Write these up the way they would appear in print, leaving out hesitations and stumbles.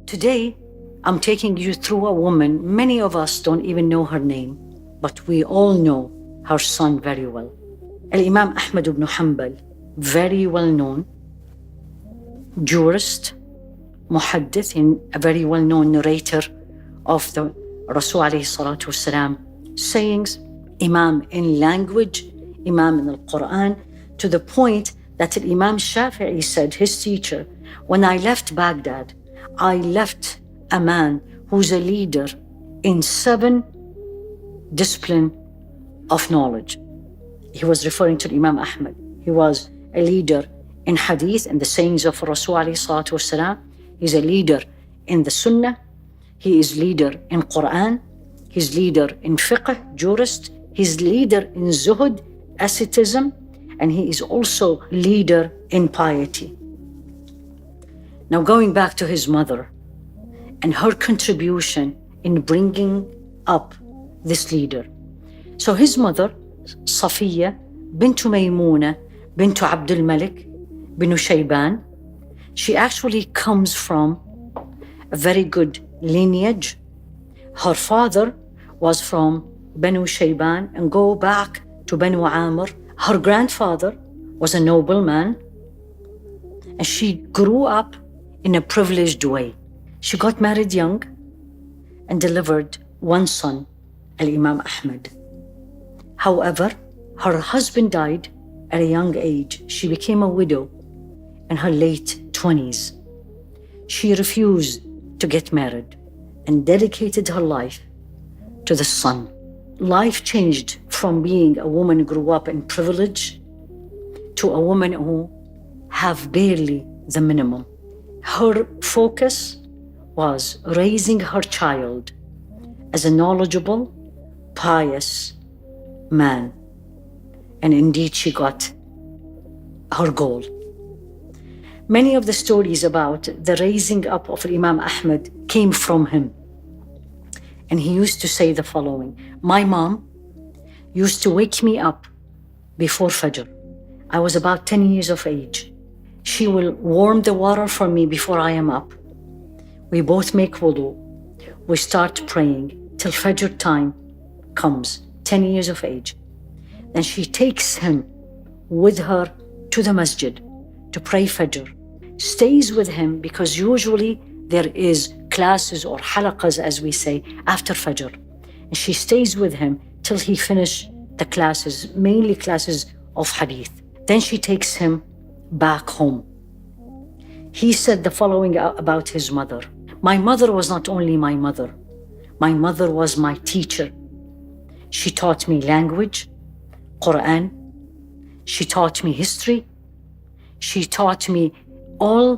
Today, I'm taking you through a woman many of us don't even know her name, but we all know her son very well. Imam Ahmad Ibn Hanbal, very well known jurist, muhaddith, and a very well known narrator of the Rasul alayhi salatu wasalam sayings, Imam in language, Imam in the Quran, to the point that Imam Shafi'i said, his teacher, when I left Baghdad, I left a man who's a leader in 7 disciplines of knowledge. He was referring to Imam Ahmad. He was a leader in Hadith and the sayings of Rasul alayhi salatu wasalam. He's a leader in the Sunnah. He is leader in Quran. He's leader in fiqh, jurist. He's leader in zuhud, asceticism, and he is also leader in piety. Now going back to his mother and her contribution in bringing up this leader. So his mother, Safia Binte Maimouna Binte Abdul Malik bin Shayban, she actually comes from a very good lineage. Her father was from Banu Shayban and go back to Banu Amr. Her grandfather was a nobleman, and she grew up in a privileged way. She got married young and delivered one son, Imam Ahmad. However, her husband died at a young age. She became a widow in her late 20s. She refused to get married and dedicated her life to the son. Life changed from being a woman who grew up in privilege to a woman who have barely the minimum. Her focus was raising her child as a knowledgeable, pious man. And indeed, she got her goal. Many of the stories about the raising up of Imam Ahmad came from him. And he used to say the following: my mom used to wake me up before Fajr. I was about 10 years of age. She will warm the water for me before I am up. We both make wudu. We start praying till Fajr time comes, 10 years of age. Then she takes him with her to the masjid to pray Fajr. Stays with him because usually there is classes or halaqas, as we say, after Fajr. And she stays with him till he finishes the classes, mainly classes of Hadith. Then she takes him back home. He said the following about his mother: my mother was not only my mother was my teacher. She taught me language, Quran. She taught me history. She taught me all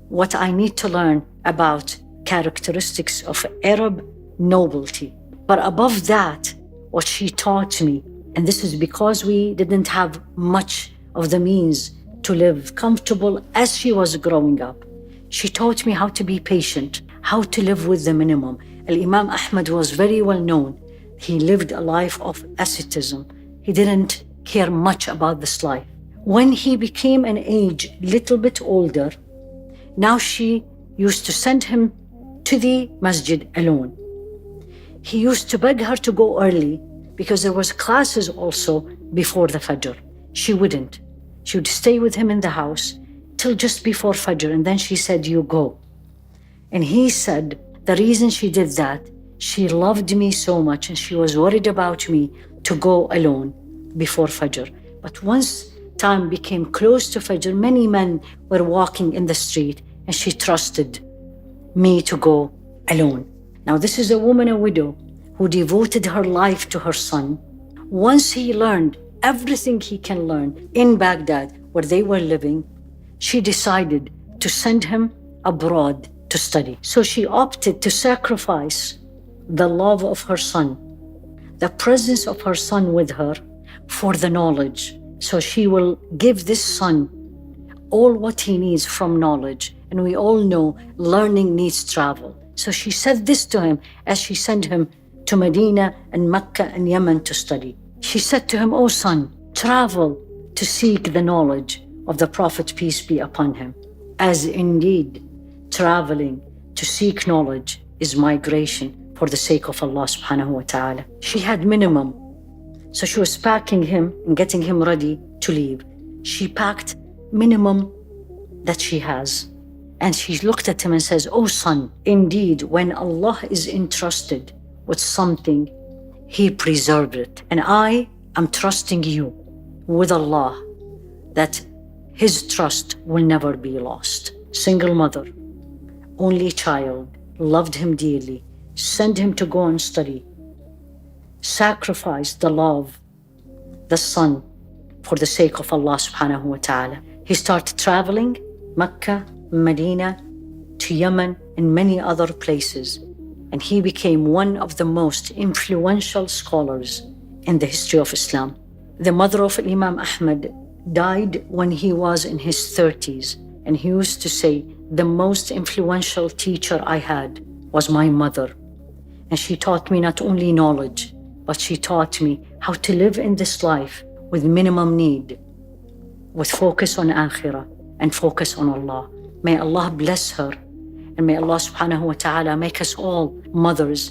what I need to learn about characteristics of Arab nobility. But above that, what she taught me, and this is because we didn't have much of the means to live comfortable as she was growing up, she taught me how to be patient, how to live with the minimum. Imam Ahmad was very well known. He lived a life of asceticism. He didn't care much about this life. When he became an age little bit older, now she used to send him to the masjid alone. He used to beg her to go early because there was classes also before the Fajr. She wouldn't. She would stay with him in the house till just before Fajr, and then she said, you go. And he said the reason she did that, she loved me so much and she was worried about me to go alone before Fajr. But once time became close to Fajr, many men were walking in the street and she trusted me to go alone. Now this is a woman, a widow, who devoted her life to her son. Once he learned everything he can learn in Baghdad where they were living, she decided to send him abroad to study. So she opted to sacrifice the love of her son, the presence of her son with her, for the knowledge. So she will give this son all what he needs from knowledge. And we all know learning needs travel. So she said this to him as she sent him to Medina and Mecca and Yemen to study. She said to him, "O son, travel to seek the knowledge of the Prophet, peace be upon him." As indeed traveling to seek knowledge is migration for the sake of Allah subhanahu wa ta'ala. She had minimum. So she was packing him and getting him ready to leave. She packed minimum that she has. And she looked at him and says, "Oh son, indeed, when Allah is entrusted with something, He preserved it. And I am trusting you with Allah that His trust will never be lost." Single mother, only child, loved him dearly, sent him to go and study, sacrificed the love, the son, for the sake of Allah subhanahu wa ta'ala. He started traveling Mecca, Medina, to Yemen and many other places. And he became one of the most influential scholars in the history of Islam. The mother of Imam Ahmad died when he was in his 30s. And he used to say, "The most influential teacher I had was my mother. And she taught me not only knowledge, but she taught me how to live in this life with minimum need, with focus on akhirah and focus on Allah." May Allah bless her, and may Allah subhanahu wa ta'ala make us all mothers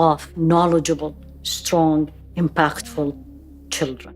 of knowledgeable, strong, impactful children.